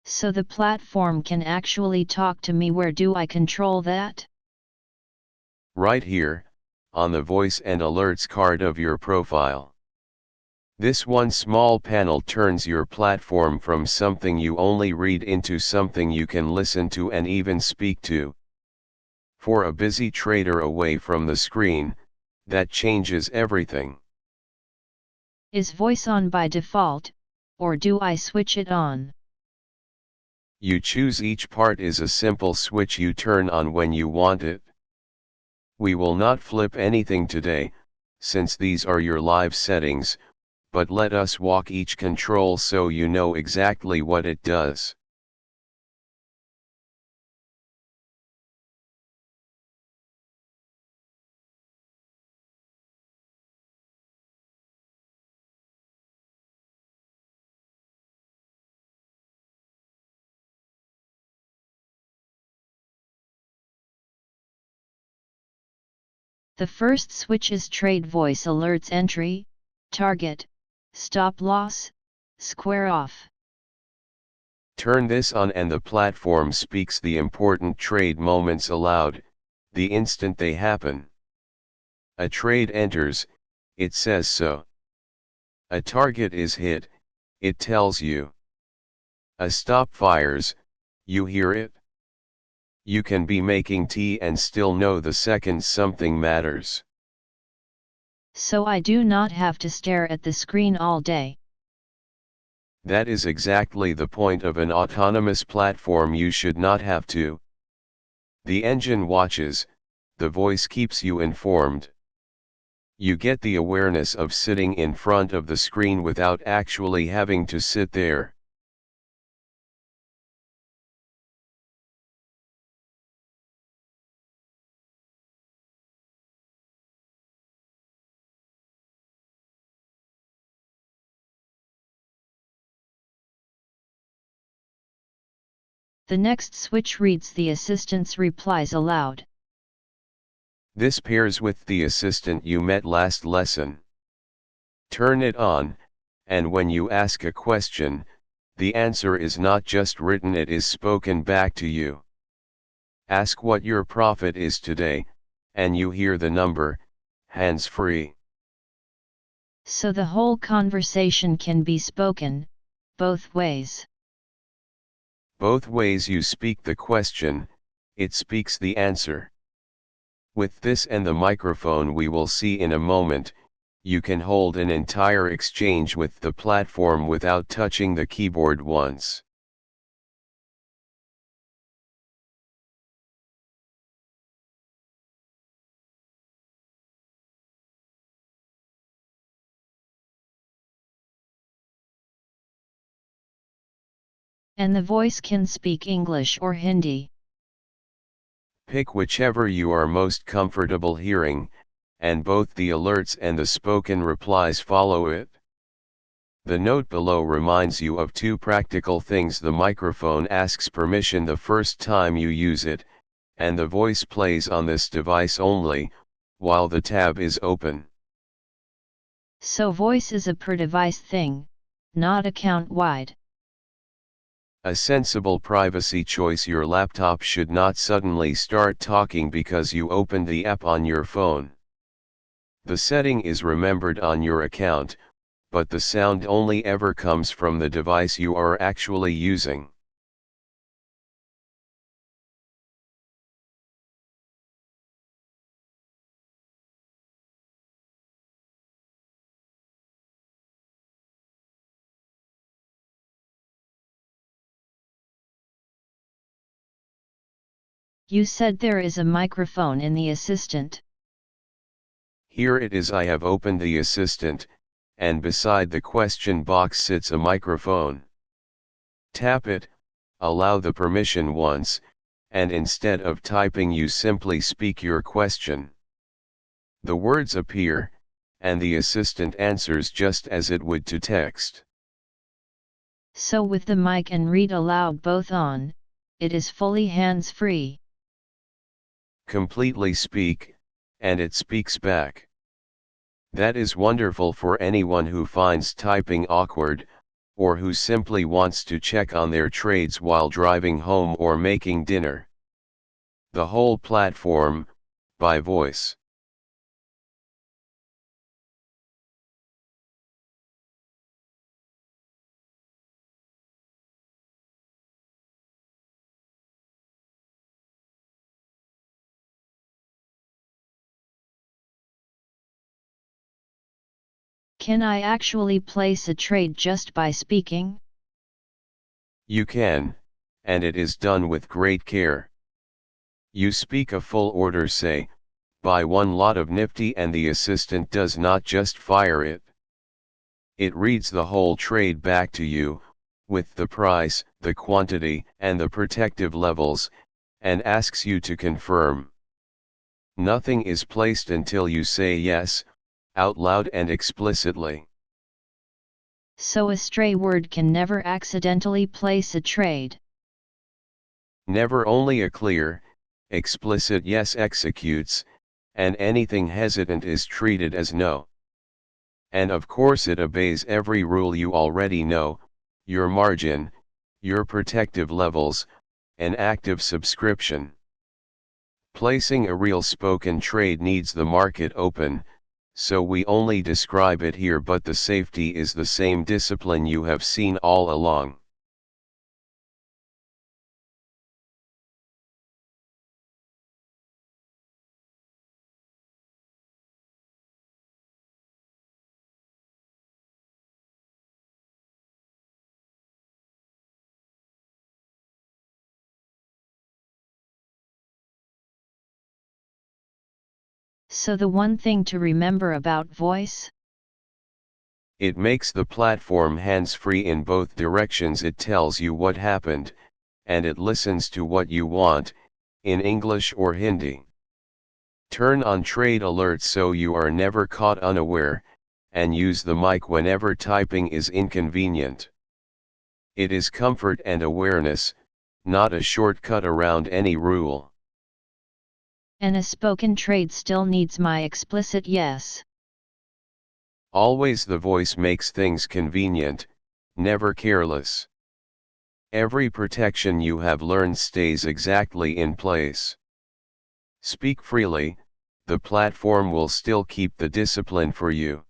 So the platform can actually talk to me. Where do I control that? Right here, on the voice and alerts card of your profile. This one small panel turns your platform from something you only read into something you can listen to and even speak to. For a busy trader away from the screen, that changes everything. Is voice on by default, or do I switch it on? You choose. Each part is a simple switch you turn on when you want it. We will not flip anything today, since these are your live settings, but let us walk each control so you know exactly what it does. The first switch is trade voice alerts entry, target, stop loss, square off. Turn this on and the platform speaks the important trade moments aloud, the instant they happen. A trade enters, it says so. A target is hit, it tells you. A stop fires, you hear it. You can be making tea and still know the second something matters. So I do not have to stare at the screen all day. That is exactly the point of an autonomous platform. You should not have to. The engine watches, the voice keeps you informed. You get the awareness of sitting in front of the screen without actually having to sit there. The next switch reads the assistant's replies aloud. This pairs with the assistant you met last lesson. Turn it on, and when you ask a question, the answer is not just written, it is spoken back to you. Ask what your profit is today, and you hear the number, hands-free. So the whole conversation can be spoken, both ways. Both ways you speak the question, it speaks the answer. With this and the microphone we will see in a moment, you can hold an entire exchange with the platform without touching the keyboard once. And the voice can speak English or Hindi. Pick whichever you are most comfortable hearing, and both the alerts and the spoken replies follow it. The note below reminds you of two practical things. The microphone asks permission the first time you use it, and the voice plays on this device only, while the tab is open. So voice is a per device thing, not account-wide. A sensible privacy choice. Your laptop should not suddenly start talking because you opened the app on your phone. The setting is remembered on your account, but the sound only ever comes from the device you are actually using. You said there is a microphone in the assistant. Here it is. I have opened the assistant, and beside the question box sits a microphone. Tap it, allow the permission once, and instead of typing you simply speak your question. The words appear, and the assistant answers just as it would to text. So with the mic and read aloud both on, it is fully hands-free. Completely speak, and it speaks back. That is wonderful for anyone who finds typing awkward, or who simply wants to check on their trades while driving home or making dinner. The whole platform, by voice. Can I actually place a trade just by speaking? You can, and it is done with great care. You speak a full order, say, buy one lot of Nifty, and the assistant does not just fire it. It reads the whole trade back to you, with the price, the quantity, and the protective levels, and asks you to confirm. Nothing is placed until you say yes, out loud and explicitly. So a stray word can never accidentally place a trade. Never. Only a clear, explicit yes executes, and anything hesitant is treated as no. And of course it obeys every rule you already know: your margin, your protective levels, an active subscription. Placing a real spoken trade needs the market open, so we only describe it here, but the safety is the same discipline you have seen all along. So the one thing to remember about voice? It makes the platform hands-free in both directions. It tells you what happened, and it listens to what you want, in English or Hindi. Turn on trade alerts so you are never caught unaware, and use the mic whenever typing is inconvenient. It is comfort and awareness, not a shortcut around any rule. And a spoken trade still needs my explicit yes. Always the voice makes things convenient, never careless. Every protection you have learned stays exactly in place. Speak freely, the platform will still keep the discipline for you.